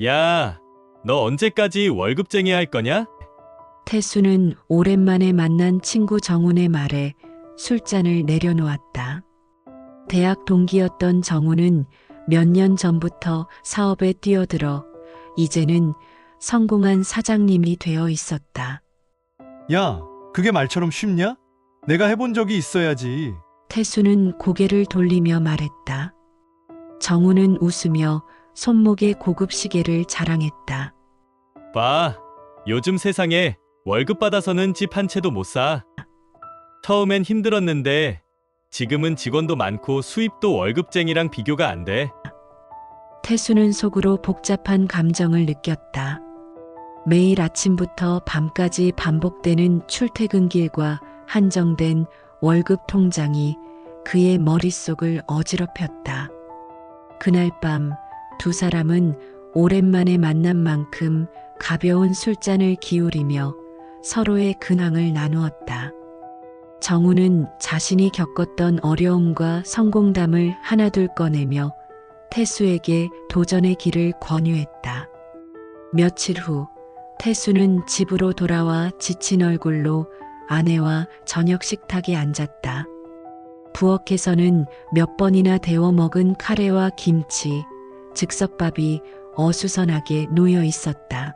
야, 너 언제까지 월급쟁이 할 거냐? 태수는 오랜만에 만난 친구 정훈의 말에 술잔을 내려놓았다. 대학 동기였던 정훈은 몇 년 전부터 사업에 뛰어들어 이제는 성공한 사장님이 되어 있었다. 야, 그게 말처럼 쉽냐? 내가 해본 적이 있어야지. 태수는 고개를 돌리며 말했다. 정훈은 웃으며 손목에 고급 시계를 자랑했다. 봐, 요즘 세상에 월급 받아서는 집 한 채도 못 사. 처음엔 힘들었는데 지금은 직원도 많고 수입도 월급쟁이랑 비교가 안 돼. 태수는 속으로 복잡한 감정을 느꼈다. 매일 아침부터 밤까지 반복되는 출퇴근길과 한정된 월급 통장이 그의 머릿속을 어지럽혔다. 그날 밤 두 사람은 오랜만에 만난 만큼 가벼운 술잔을 기울이며 서로의 근황을 나누었다. 정우는 자신이 겪었던 어려움과 성공담을 하나둘 꺼내며 태수에게 도전의 길을 권유했다. 며칠 후 태수는 집으로 돌아와 지친 얼굴로 아내와 저녁 식탁에 앉았다. 부엌에서는 몇 번이나 데워 먹은 카레와 김치, 즉석밥이 어수선하게 놓여 있었다.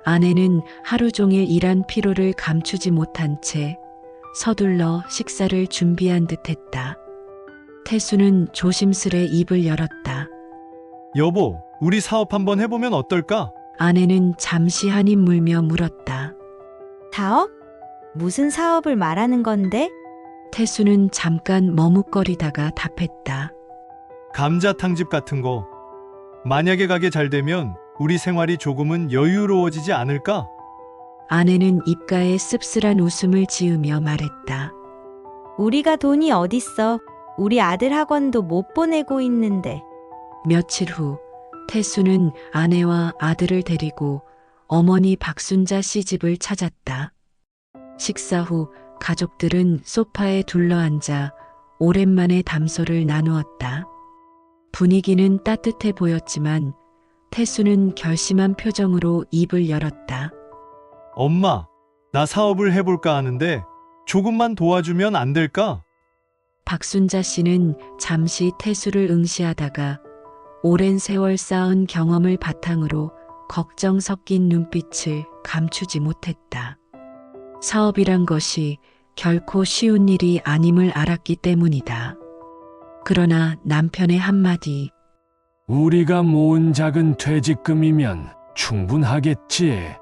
아내는 하루 종일 일한 피로를 감추지 못한 채 서둘러 식사를 준비한 듯했다. 태수는 조심스레 입을 열었다. 여보, 우리 사업 한번 해보면 어떨까? 아내는 잠시 한입 물며 물었다. 사업? 무슨 사업을 말하는 건데? 태수는 잠깐 머뭇거리다가 답했다. 감자탕집 같은 거. 만약에 가게 잘 되면 우리 생활이 조금은 여유로워지지 않을까? 아내는 입가에 씁쓸한 웃음을 지으며 말했다. 우리가 돈이 어딨어? 우리 아들 학원도 못 보내고 있는데. 며칠 후 태수는 아내와 아들을 데리고 어머니 박순자 씨 집을 찾았다. 식사 후 가족들은 소파에 둘러앉아 오랜만에 담소를 나누었다. 분위기는 따뜻해 보였지만 태수는 결심한 표정으로 입을 열었다. 엄마, 나 사업을 해볼까 하는데 조금만 도와주면 안 될까? 박순자 씨는 잠시 태수를 응시하다가 오랜 세월 쌓은 경험을 바탕으로 걱정 섞인 눈빛을 감추지 못했다. 사업이란 것이 결코 쉬운 일이 아님을 알았기 때문이다. 그러나 남편의 한마디, 우리가 모은 작은 퇴직금이면 충분하겠지.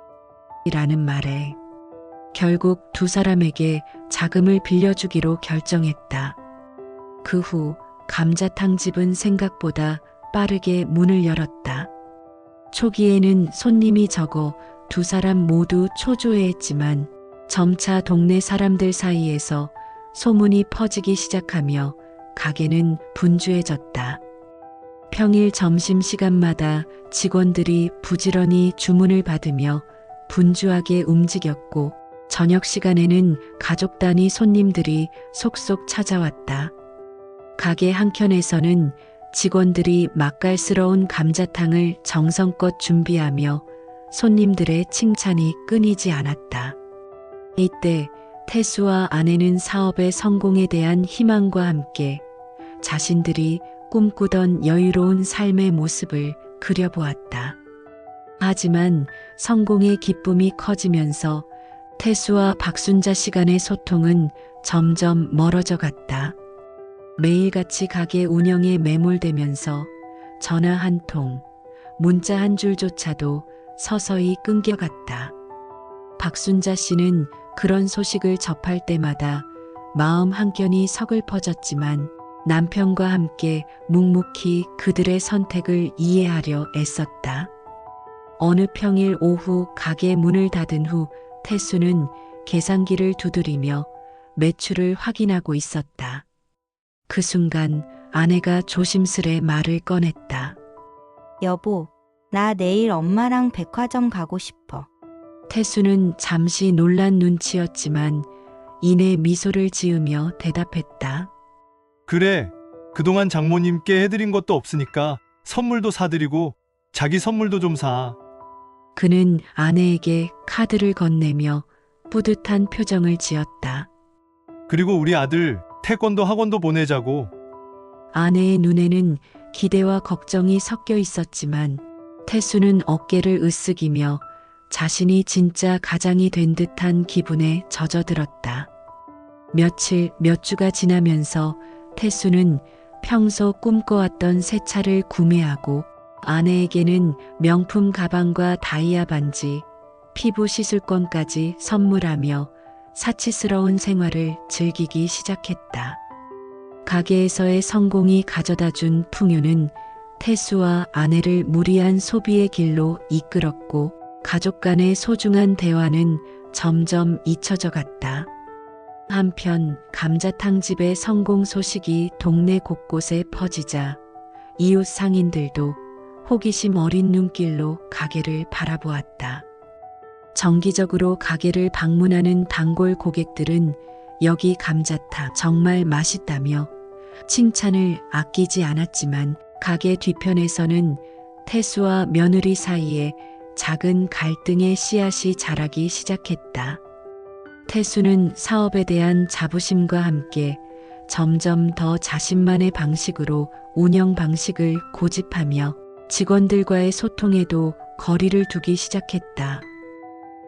라는 말에 결국 두 사람에게 자금을 빌려주기로 결정했다. 그 후 감자탕 집은 생각보다 빠르게 문을 열었다. 초기에는 손님이 적어 두 사람 모두 초조해했지만 점차 동네 사람들 사이에서 소문이 퍼지기 시작하며 가게는 분주해졌다. 평일 점심시간마다 직원들이 부지런히 주문을 받으며 분주하게 움직였고 저녁 시간에는 가족 단위 손님들이 속속 찾아왔다. 가게 한켠에서는 직원들이 맛깔스러운 감자탕을 정성껏 준비하며 손님들의 칭찬이 끊이지 않았다. 이때 태수와 아내는 사업의 성공에 대한 희망과 함께 자신들이 꿈꾸던 여유로운 삶의 모습을 그려보았다. 하지만 성공의 기쁨이 커지면서 태수와 박순자 씨 간의 소통은 점점 멀어져 갔다. 매일같이 가게 운영에 매몰되면서 전화 한 통, 문자 한 줄조차도 서서히 끊겨갔다. 박순자 씨는 그런 소식을 접할 때마다 마음 한켠이 서글퍼졌지만 남편과 함께 묵묵히 그들의 선택을 이해하려 애썼다. 어느 평일 오후 가게 문을 닫은 후 태수는 계산기를 두드리며 매출을 확인하고 있었다. 그 순간 아내가 조심스레 말을 꺼냈다. 여보, 나 내일 엄마랑 백화점 가고 싶어. 태수는 잠시 놀란 눈치였지만 이내 미소를 지으며 대답했다. 그래, 그동안 장모님께 해드린 것도 없으니까 선물도 사드리고 자기 선물도 좀 사. 그는 아내에게 카드를 건네며 뿌듯한 표정을 지었다. 그리고 우리 아들 태권도 학원도 보내자고. 아내의 눈에는 기대와 걱정이 섞여 있었지만 태수는 어깨를 으쓱이며 자신이 진짜 가장이 된 듯한 기분에 젖어들었다. 며칠, 몇 주가 지나면서 태수는 평소 꿈꿔왔던 새 차를 구매하고 아내에게는 명품 가방과 다이아 반지, 피부 시술권까지 선물하며 사치스러운 생활을 즐기기 시작했다. 가게에서의 성공이 가져다준 풍요는 태수와 아내를 무리한 소비의 길로 이끌었고 가족 간의 소중한 대화는 점점 잊혀져 갔다. 한편 감자탕집의 성공 소식이 동네 곳곳에 퍼지자 이웃 상인들도 호기심 어린 눈길로 가게를 바라보았다. 정기적으로 가게를 방문하는 단골 고객들은 여기 감자탕 정말 맛있다며 칭찬을 아끼지 않았지만 가게 뒤편에서는 태수와 며느리 사이에 작은 갈등의 씨앗이 자라기 시작했다. 태수는 사업에 대한 자부심과 함께 점점 더 자신만의 방식으로 운영 방식을 고집하며 직원들과의 소통에도 거리를 두기 시작했다.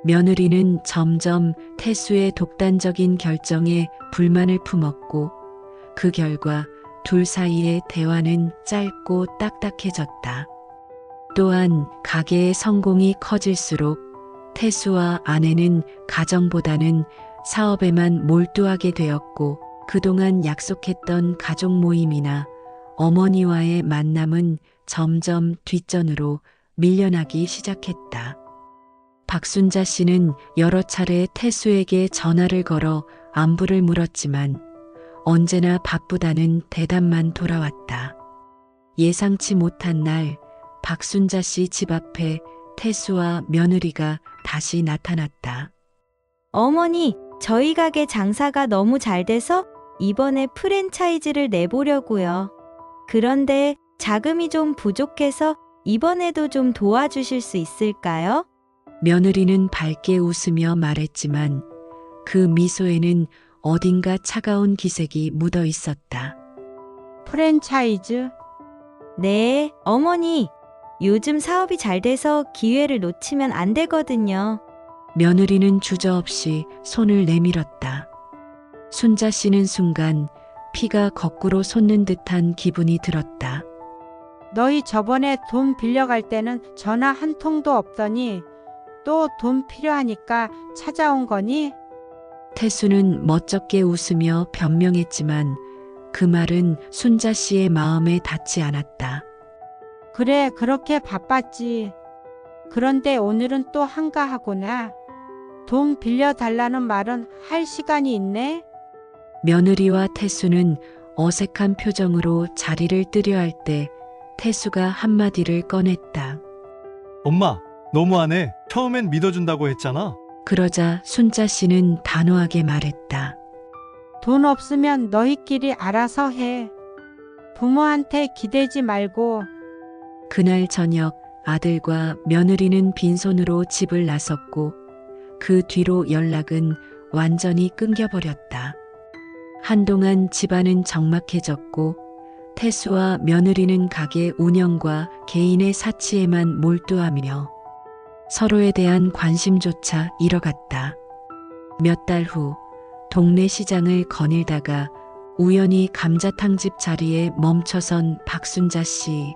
며느리는 점점 태수의 독단적인 결정에 불만을 품었고 그 결과 둘 사이의 대화는 짧고 딱딱해졌다. 또한 가게의 성공이 커질수록 태수와 아내는 가정보다는 사업에만 몰두하게 되었고 그동안 약속했던 가족 모임이나 어머니와의 만남은 점점 뒷전으로 밀려나기 시작했다. 박순자 씨는 여러 차례 태수에게 전화를 걸어 안부를 물었지만 언제나 바쁘다는 대답만 돌아왔다. 예상치 못한 날 박순자 씨 집 앞에 태수와 며느리가 다시 나타났다. 어머니, 저희 가게 장사가 너무 잘 돼서 이번에 프랜차이즈를 내보려고요. 그런데 자금이 좀 부족해서 이번에도 좀 도와주실 수 있을까요? 며느리는 밝게 웃으며 말했지만 그 미소에는 어딘가 차가운 기색이 묻어 있었다. 프랜차이즈? 네, 어머니. 요즘 사업이 잘 돼서 기회를 놓치면 안 되거든요. 며느리는 주저없이 손을 내밀었다. 순자 씨는 순간 피가 거꾸로 솟는 듯한 기분이 들었다. 너희 저번에 돈 빌려갈 때는 전화 한 통도 없더니 또 돈 필요하니까 찾아온 거니? 태수는 멋쩍게 웃으며 변명했지만 그 말은 순자 씨의 마음에 닿지 않았다. 그래, 그렇게 바빴지. 그런데 오늘은 또 한가하구나. 돈 빌려달라는 말은 할 시간이 있네? 며느리와 태수는 어색한 표정으로 자리를 뜨려 할 때 태수가 한마디를 꺼냈다. 엄마, 너무하네. 처음엔 믿어준다고 했잖아. 그러자 순자 씨는 단호하게 말했다. 돈 없으면 너희끼리 알아서 해. 부모한테 기대지 말고. 그날 저녁 아들과 며느리는 빈손으로 집을 나섰고 그 뒤로 연락은 완전히 끊겨버렸다. 한동안 집안은 적막해졌고 태수와 며느리는 가게 운영과 개인의 사치에만 몰두하며 서로에 대한 관심조차 잃어갔다. 몇 달 후 동네 시장을 거닐다가 우연히 감자탕집 자리에 멈춰선 박순자 씨.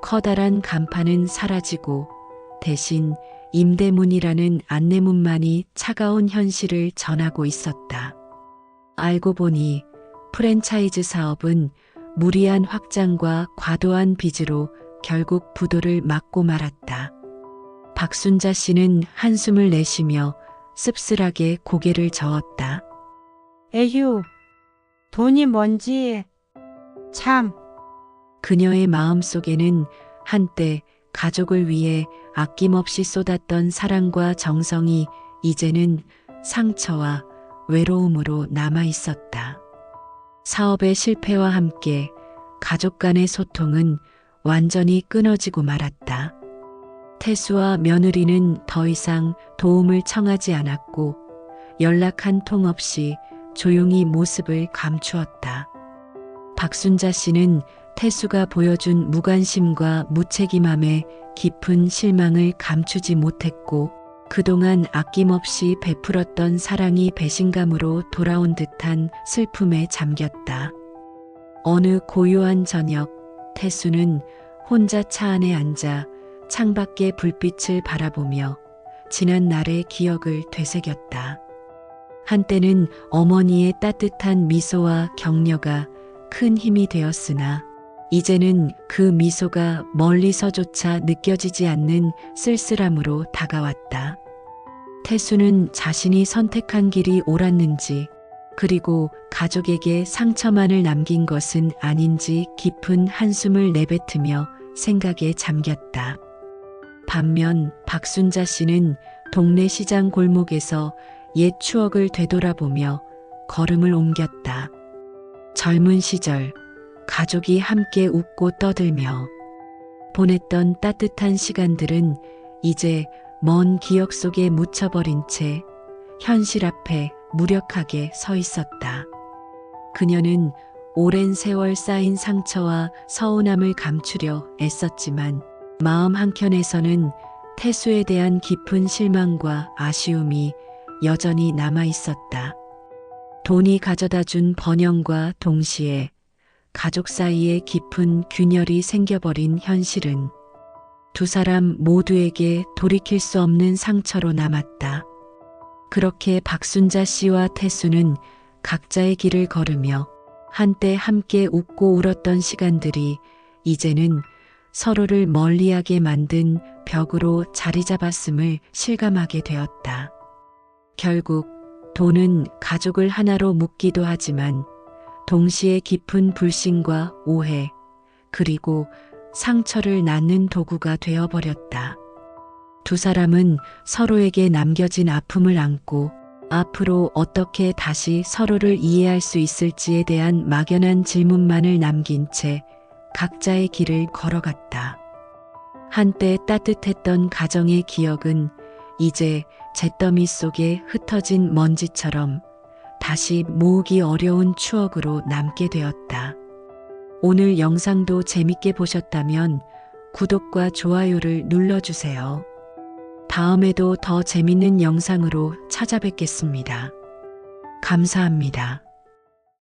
커다란 간판은 사라지고 대신 임대문이라는 안내문만이 차가운 현실을 전하고 있었다. 알고 보니 프랜차이즈 사업은 무리한 확장과 과도한 빚으로 결국 부도를 맞고 말았다. 박순자 씨는 한숨을 내쉬며 씁쓸하게 고개를 저었다. 에휴, 돈이 뭔지 참. 그녀의 마음속에는 한때 가족을 위해 아낌없이 쏟았던 사랑과 정성이 이제는 상처와 외로움으로 남아 있었다. 사업의 실패와 함께 가족 간의 소통은 완전히 끊어지고 말았다. 태수와 며느리는 더 이상 도움을 청하지 않았고 연락 한 통 없이 조용히 모습을 감추었다. 박순자 씨는 태수가 보여준 무관심과 무책임함에 깊은 실망을 감추지 못했고 그동안 아낌없이 베풀었던 사랑이 배신감으로 돌아온 듯한 슬픔에 잠겼다. 어느 고요한 저녁, 태수는 혼자 차 안에 앉아 창밖의 불빛을 바라보며 지난 날의 기억을 되새겼다. 한때는 어머니의 따뜻한 미소와 격려가 큰 힘이 되었으나 이제는 그 미소가 멀리서조차 느껴지지 않는 쓸쓸함으로 다가왔다. 태수는 자신이 선택한 길이 옳았는지 그리고 가족에게 상처만을 남긴 것은 아닌지 깊은 한숨을 내뱉으며 생각에 잠겼다. 반면 박순자 씨는 동네 시장 골목에서 옛 추억을 되돌아보며 걸음을 옮겼다. 젊은 시절 가족이 함께 웃고 떠들며 보냈던 따뜻한 시간들은 이제 먼 기억 속에 묻혀버린 채 현실 앞에 무력하게 서 있었다. 그녀는 오랜 세월 쌓인 상처와 서운함을 감추려 애썼지만 마음 한켠에서는 태수에 대한 깊은 실망과 아쉬움이 여전히 남아 있었다. 돈이 가져다 준 번영과 동시에 가족 사이에 깊은 균열이 생겨버린 현실은 두 사람 모두에게 돌이킬 수 없는 상처로 남았다. 그렇게 박순자 씨와 태수는 각자의 길을 걸으며 한때 함께 웃고 울었던 시간들이 이제는 서로를 멀리하게 만든 벽으로 자리 잡았음을 실감하게 되었다. 결국 돈은 가족을 하나로 묶기도 하지만 동시에 깊은 불신과 오해, 그리고 상처를 낳는 도구가 되어버렸다. 두 사람은 서로에게 남겨진 아픔을 안고 앞으로 어떻게 다시 서로를 이해할 수 있을지에 대한 막연한 질문만을 남긴 채 각자의 길을 걸어갔다. 한때 따뜻했던 가정의 기억은 이제 잿더미 속에 흩어진 먼지처럼 다시 모으기 어려운 추억으로 남게 되었다. 오늘 영상도 재밌게 보셨다면 구독과 좋아요를 눌러주세요. 다음에도 더 재밌는 영상으로 찾아뵙겠습니다. 감사합니다.